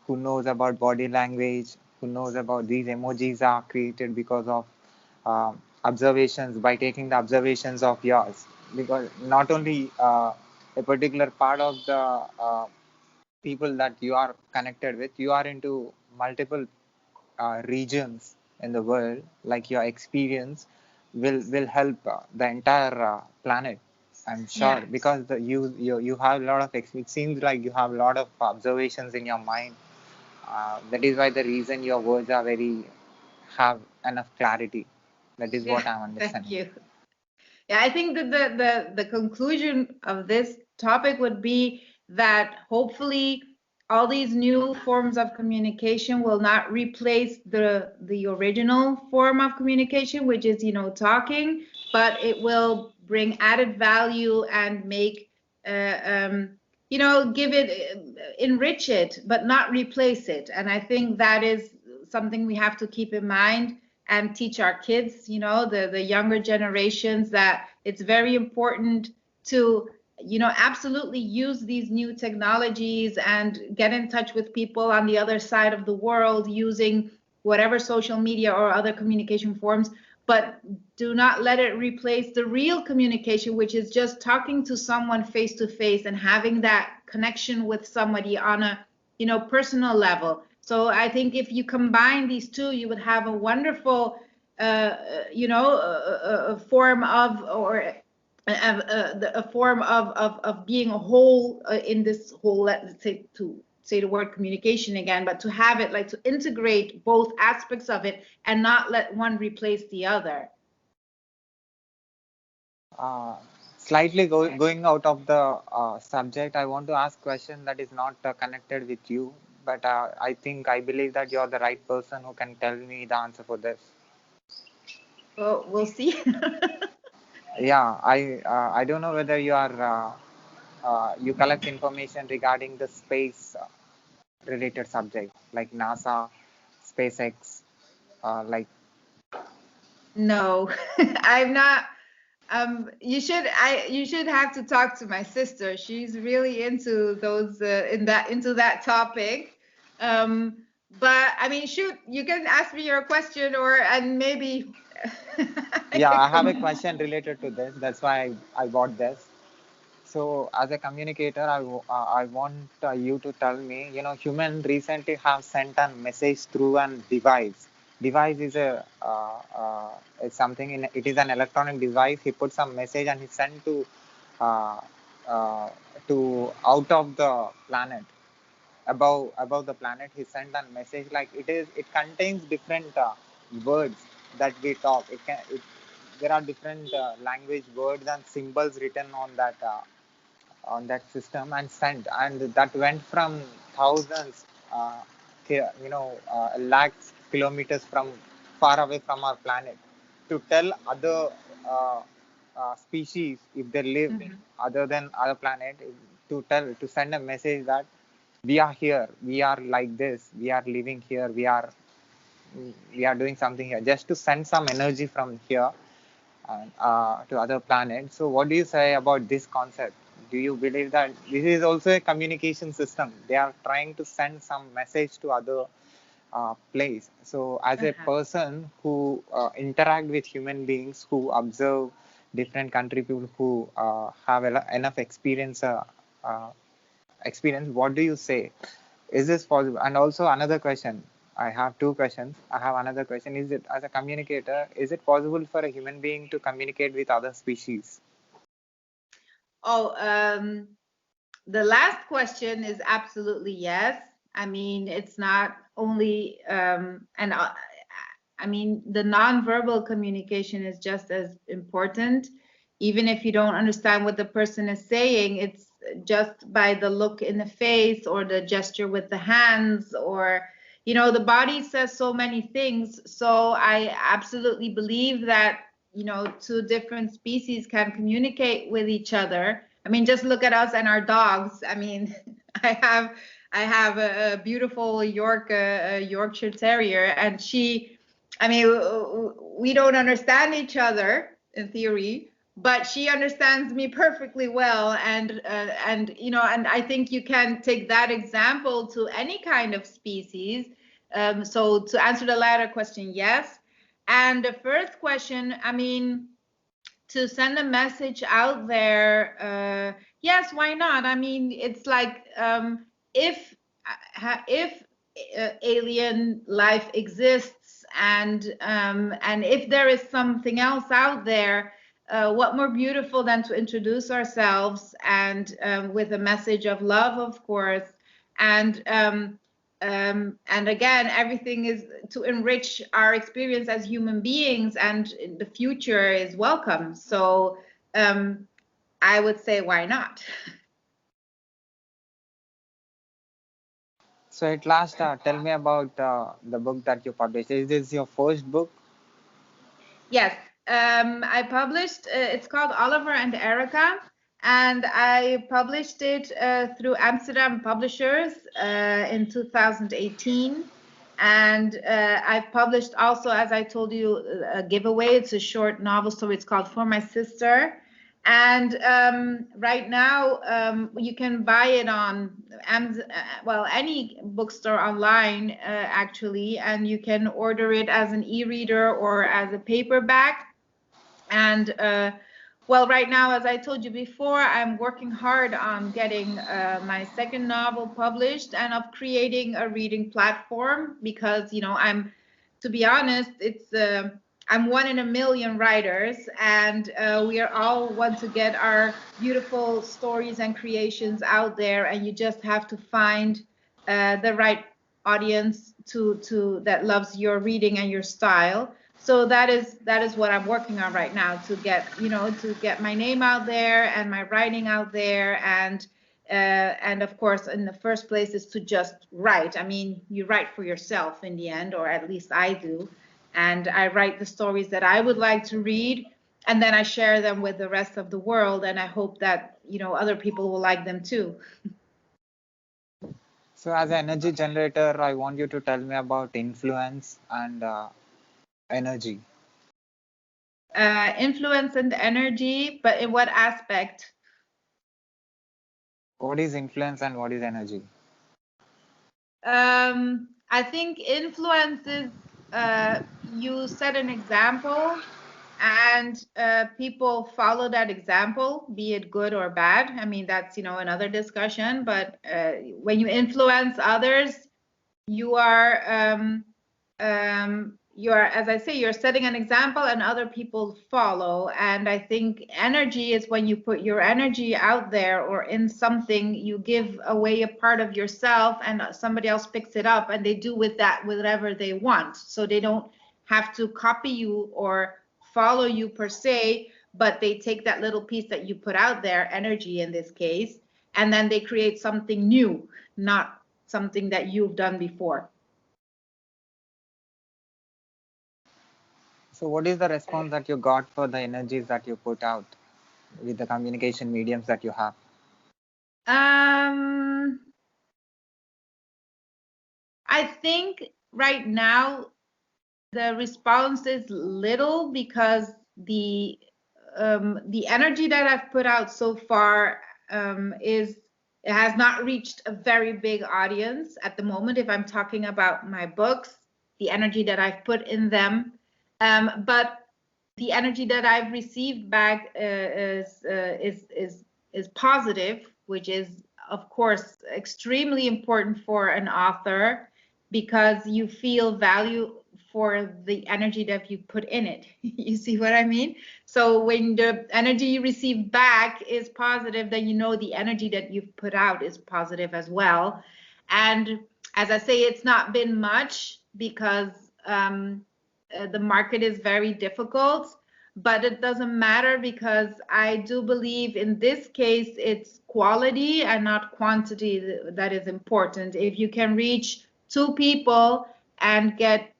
who knows about body language, who knows about these emojis are created because of observations, by taking the observations of yours. Because not only a particular part of the people that you are connected with, you are into multiple regions in the world. Like your experience will help the entire planet, I'm sure, Yeah. because you have a lot of it seems like you have a lot of observations in your mind. That is why the reason your words are very have enough clarity. That is Yeah. what I'm Thank understanding. you. Yeah, I think that the conclusion of this topic would be that hopefully all these new forms of communication will not replace the original form of communication, which is, talking, but it will bring added value and make, give it, enrich it, but not replace it. And I think that is something we have to keep in mind and teach our kids, the younger generations, that it's very important to, absolutely use these new technologies and get in touch with people on the other side of the world using whatever social media or other communication forms, but do not let it replace the real communication, which is just talking to someone face to face and having that connection with somebody on a, personal level. So I think if you combine these two, you would have a wonderful, a form of, or a form of being a whole, in this whole, let's say, to say the word communication again, but to have it, like, to integrate both aspects of it and not let one replace the other. uh, Slightly going out of the subject, I want to ask a question that is not connected with you, but I believe that you're the right person who can tell me the answer for this. Well, we'll see. Yeah, I don't know whether you collect information regarding the space related subject like NASA, SpaceX, like No, I'm not. You should have to talk to my sister. She's really into those into that topic. Um, but I mean, shoot, you can ask me your question, or and maybe I Yeah, could I have a come. question related to this. That's why I got this. So, as a communicator, I want you to tell me, human recently have sent a message through an device. Device is is something it is an electronic device. He put some message and he sent uh, uh, to out of the planet, above the planet. He sent a message like it contains different words that we talk. There are different language words and symbols written on that system and sent, and that went from thousands, lakhs kilometers from far away from our planet to tell other uh, species if they live Mhm. other than other planet, to send a message that we are here, we are like this, we are living here, we are doing something here, just to send some energy from here and to other planets. So, what do you say about this concept? Do you believe that this is also a communication system? They are trying to send some message to other place. So, as a Uh-huh. person who interact with human beings, who observe different country people who have enough uh, experience, what do you say? Is this possible? And also another question. I have two questions. I have another question. Is it, as a communicator, is it possible for a human being to communicate with other species? Oh, the last question is absolutely yes. I mean, it's not only, and I mean, the nonverbal communication is just as important. Even if you don't understand what the person is saying, it's just by the look in the face or the gesture with the hands, or, the body says so many things. So I absolutely believe that, two different species can communicate with each other. I mean, just look at us and our dogs. I mean, I have I have a beautiful Yorkshire Terrier, and I mean, we don't understand each other in theory, but she understands me perfectly well, and I think you can take that example to any kind of species. So to answer the latter question, yes. And the first question, I mean, to send a message out there, yes, why not? I mean, it's like, if if alien life exists, and if there is something else out there, what more beautiful than to introduce ourselves, and with a message of love, of course, and and again, everything is to enrich our experience as human beings, and the future is welcome. So um, I would say, why not? So, at last, tell me about the book that you published. Is this your first book? Yes, I published, it's called Oliver and Erica, and I published it through Amsterdam Publishers in 2018. And I've published also, as I told you, a giveaway. It's a short novel story. It's called For My Sister. And right now, you can buy it on well, any bookstore online, actually, and you can order it as an e-reader or as a paperback. And well, right now, as I told you before, I'm working hard on getting my second novel published, and of creating a reading platform, because, to be honest, it's I'm one in a million writers, and we are all want to get our beautiful stories and creations out there, and you just have to find the right audience to that loves your reading and your style. So that is what I'm working on right now, to get my name out there and my writing out there, and of course, in the first place, is to just write. I mean, you write for yourself in the end, or at least I do, and I write the stories that I would like to read, and then I share them with the rest of the world, and I hope that other people will like them too. So, as an energy generator, I want you to tell me about influence and energy. Influence and energy, but in what aspect? What is influence and what is energy? I think influence is you set an example and people follow that example, be it good or bad. I mean, that's, another discussion, but when you influence others, you are as I say, you're setting an example and other people follow. And I think energy is when you put your energy out there or in something, you give away a part of yourself and somebody else picks it up and they do with that whatever they want. So they don't have to copy you or follow you per se, but they take that little piece that you put out there, energy in this case, and then they create something new, not something that you've done before. So what is the response that you got for the energies that you put out with the communication mediums that you have? I think right now the response is little because the energy that I've put out so far it has not reached a very big audience at the moment. If I'm talking about my books, the energy that I've put in them, but the energy that I've received back is positive, which is of course extremely important for an author because you feel value for the energy that you put in it. You see what I mean? So when the energy you receive back is positive, then you know the energy that you've put out is positive as well. And as I say, it's not been much because the market is very difficult, but it doesn't matter because I do believe in this case it's quality and not quantity that is important. If you can reach 2 people and get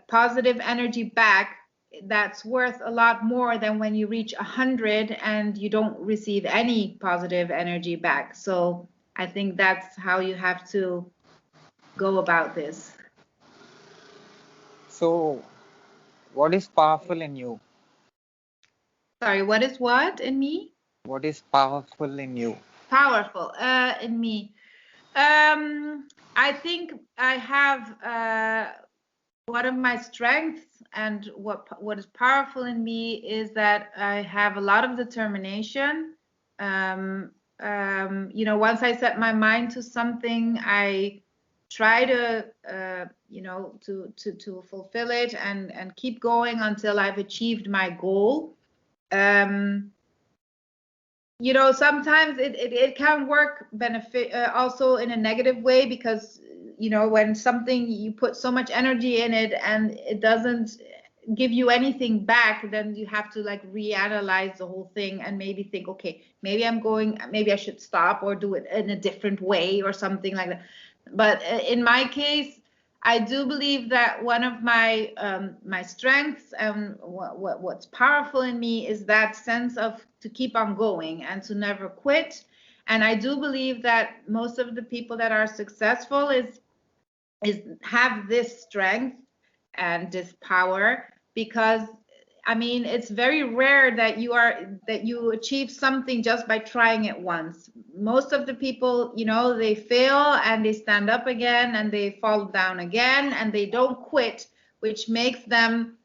positive energy back, that's worth a lot more than when you reach 100 and you don't receive any positive energy back. So I think that's how you have to go about this. So what is powerful in you? Sorry, what is what in me? What is powerful in you? Powerful in me. I think I have one of my strengths and what is powerful in me is that I have a lot of determination. Once I set my mind to something, I try to to fulfill it and keep going until I've achieved my goal. Sometimes it can work benefit also in a negative way because when something you put so much energy in it and it doesn't give you anything back, then you have to like reanalyze the whole thing and maybe think, okay, maybe I should stop or do it in a different way or something like that. But in my case, I do believe that one of my strengths and what's powerful in me is that sense of to keep on going and to never quit. And I do believe that most of the people that are successful is have this strength and this power because I mean it's very rare that you achieve something just by trying it once. Most of the people, they fail and they stand up again and they fall down again and they don't quit, which makes them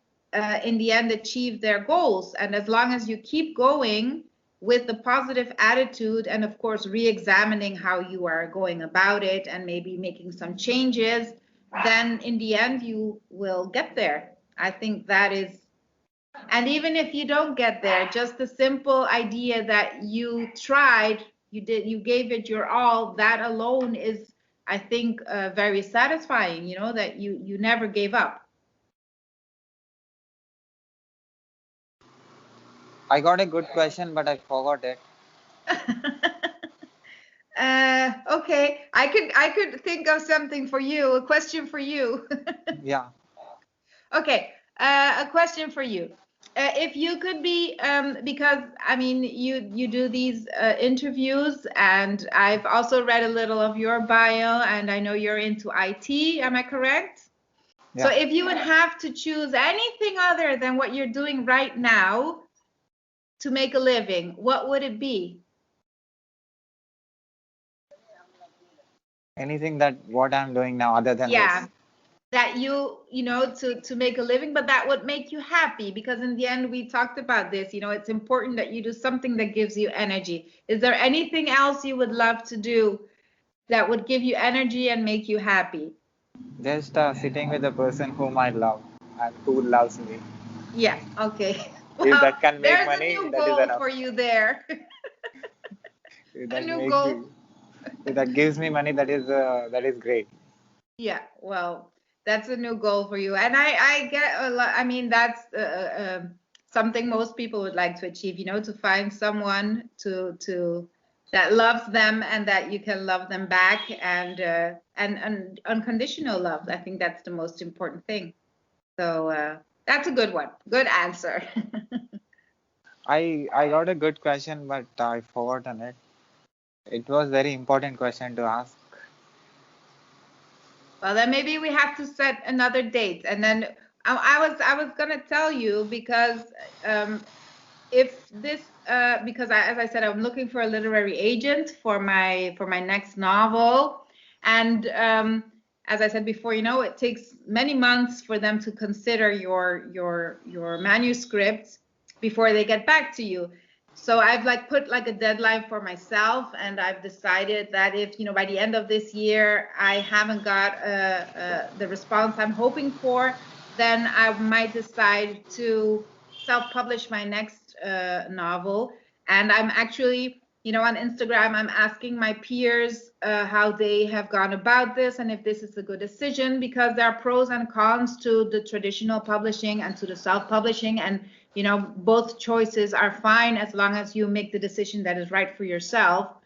in the end achieve their goals. And as long as you keep going with the positive attitude and of course re-examining how you are going about it and maybe making some changes, then in the end you will get there. I think that is, and even if you don't get there, just the simple idea that you tried, you gave it your all, that alone is, I think, very satisfying, that you never gave up. I got a good question, but I forgot it. Okay, I could think of something for you, a question for you. Yeah. Okay, a question for you. If you could be, because I mean, you do these interviews, and I've also read a little of your bio, and I know you're into IT. Am I correct? So Yeah. if you would have to choose anything other than what you're doing right now to make a living, what would it be? Anything that what I'm doing now other than Yeah, this. that you know to make a living, but that would make you happy, because in the end we talked about this, it's important that you do something that gives you energy. Is there anything else you would love to do that would give you energy and make you happy? Just sitting with a person whom I love and who loves me. Yeah, okay. If Well, that can make there's a money, new that is goal enough. for you there. If A that new makes goal. me, if that gives me money, that is great. Yeah, well, that's a new goal for you. And I get a lot. I mean, that's something most people would like to achieve, to find someone to that loves them and that you can love them back, and unconditional love. I think that's the most important thing. So that's a good one. Good answer. I got a good question, but I forgotten it. It was very important question to ask. Well, then maybe we have to set another date. And then I was gonna tell you, because um, if this because as I said, I'm looking for a literary agent for my next novel, and as I said before, it takes many months for them to consider your manuscript before they get back to you. So I've put a deadline for myself, and I've decided that if by the end of this year I haven't got the response I'm hoping for, then I might decide to self-publish my next novel. And I'm actually, on Instagram, I'm asking my peers how they have gone about this and if this is a good decision, because there are pros and cons to the traditional publishing and to the self-publishing. And, both choices are fine as long as you make the decision that is right for yourself.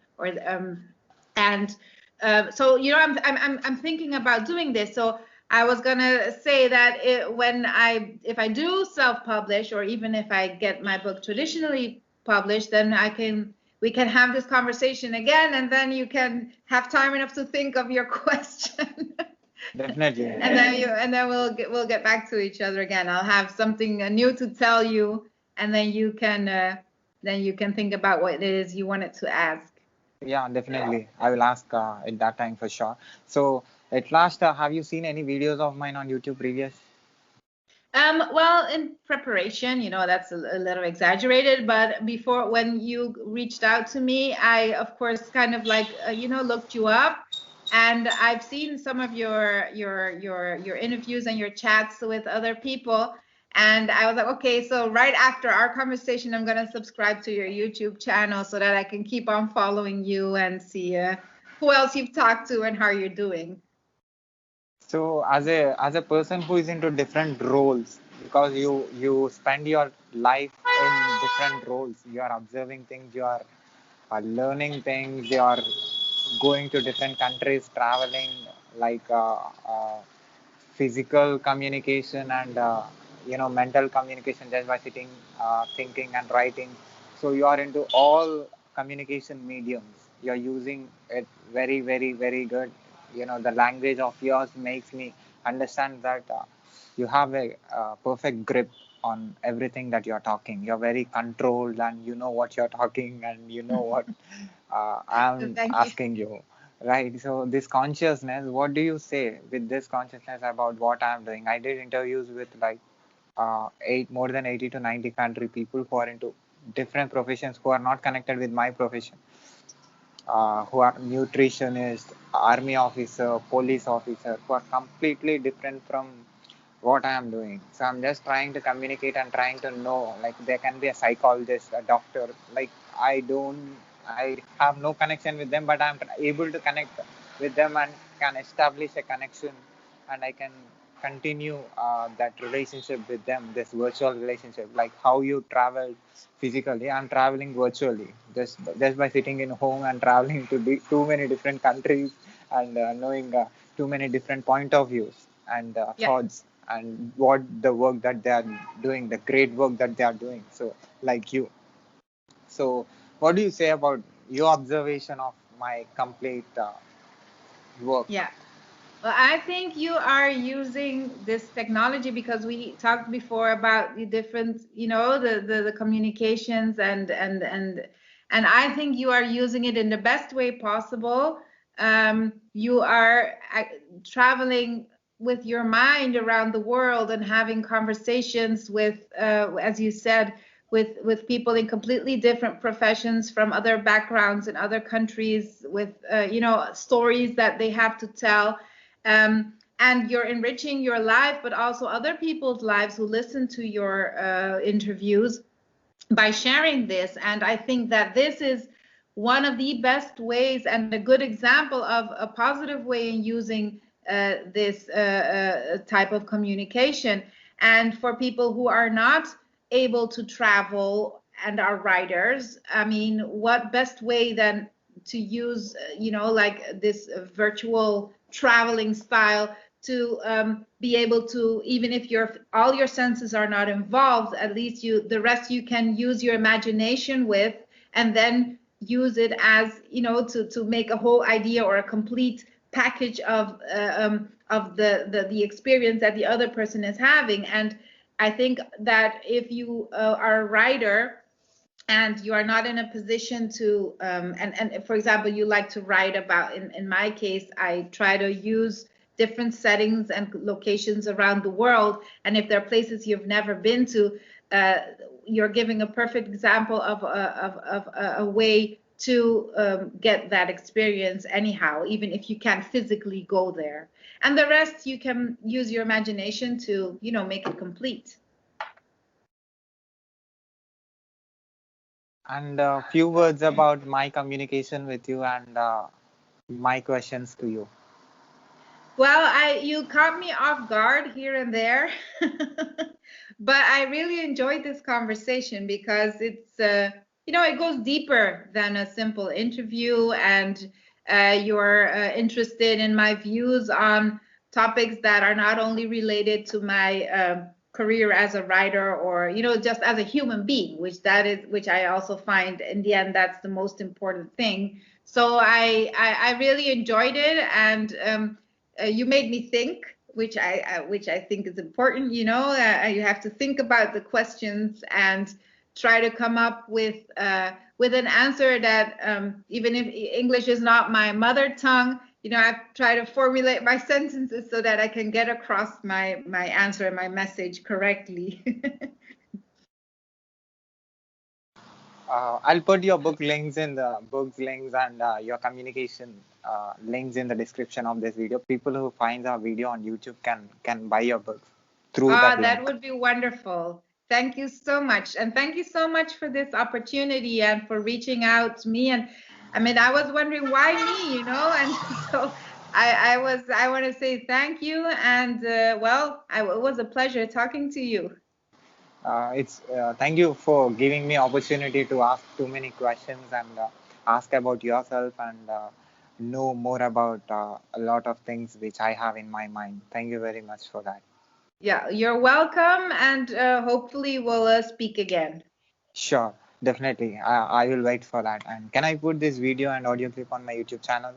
And so, I'm thinking about doing this. So I was gonna say that if I do self-publish, or even if I get my book traditionally published, then we can have this conversation again, and then you can have time enough to think of your question. Definitely. And then we'll get back to each other again. I'll have something new to tell you, and then you can think about what it is you wanted to ask. Yeah, definitely. I will ask at that time for sure. So, at last, have you seen any videos of mine on YouTube previous? Well, in preparation, that's a little exaggerated, but before, when you reached out to me, I, of course, kind of looked you up, and I've seen some of your interviews and your chats with other people, and I was like, okay, so right after our conversation, I'm gonna subscribe to your YouTube channel so that I can keep on following you and see who else you've talked to and how you're doing. So, as a person who is into different roles, because you spend your life in different roles, you are observing things, you are learning things, you are going to different countries, traveling, like physical communication and mental communication just by sitting, thinking and writing. So you are into all communication mediums. You are using it very, very, very good. The language of yours makes me understand that you have a perfect grip on everything that you're talking. You're very controlled and you know what you're talking and you know what I'm Thank you. asking you. Right. So this consciousness, what do you say with this consciousness about what I'm doing? I did interviews with like more than 80 to 90 country people who are into different professions who are not connected with my profession, who are nutritionists, army officer, police officer, who are completely different from what I am doing. So I'm just trying to communicate and trying to know, like there can be a psychologist, a doctor. Like I have no connection with them, but I'm able to connect with them and can establish a connection, and I can continue that relationship with them, this virtual relationship. Like how you travel physically, I'm traveling virtually, just by sitting in home and traveling to too many different countries and knowing too many different point of views and Yeah. thoughts and what the work that they are doing, the great work that they are doing. So, like you. So, what do you say about your observation of my complete work? Yeah. Well, I think you are using this technology because we talked before about the different, the communications and I think you are using it in the best way possible. You are traveling with your mind around the world and having conversations with, as you said, with people in completely different professions from other backgrounds in other countries with, stories that they have to tell, and you're enriching your life, but also other people's lives who listen to your interviews by sharing this. And I think that this is one of the best ways and a good example of a positive way in using this type of communication. And for people who are not able to travel and are writers, I mean, what best way than to use, like this virtual traveling style to be able to, even if all your senses are not involved, at least the rest you can use your imagination with, and then use it as, to make a whole idea or a complete package of the experience that the other person is having. And I think that if you are a writer and you are not in a position to and for example, you like to write about, in my case, I try to use different settings and locations around the world, and if there are places you've never been to, uh, you're giving a perfect example of a way to get that experience anyhow, even if you can't physically go there, and the rest you can use your imagination to, make it complete. And a few words about my communication with you and my questions to you. Well, you caught me off guard here and there, but I really enjoyed this conversation because it's, it goes deeper than a simple interview, and you're interested in my views on topics that are not only related to my career as a writer or, just as a human being, which I also find in the end that's the most important thing. So I really enjoyed it, and you made me think, which I think is important. You have to think about the questions and try to come up with an answer that, even if English is not my mother tongue, I try to formulate my sentences so that I can get across my answer and my message correctly. I'll put your book links in the books links and your communication links in the description of this video. People who find our video on YouTube can buy your books through that Ah, that link. would be wonderful. Thank you so much. And thank you so much for this opportunity and for reaching out to me. And I mean, I was wondering why me, and so I want to say thank you. And it was a pleasure talking to you. It's Thank you for giving me opportunity to ask too many questions and ask about yourself and know more about a lot of things which I have in my mind. Thank you very much for that. Yeah, you're welcome. And hopefully we'll speak again. Sure, definitely. I will wait for that. And can I put this video and audio clip on my YouTube channel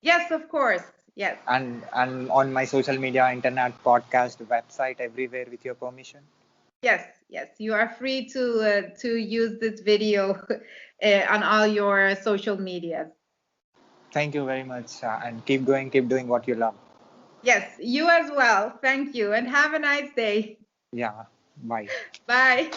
Yes, of course. Yes. and on my social media, internet, podcast, website, everywhere with your permission? Yes, yes. You are free to use this video on all your social media. Thank you very much and keep going, keep doing what you love. Yes, you as well. Thank you, and have a nice day. Yeah, bye. Bye.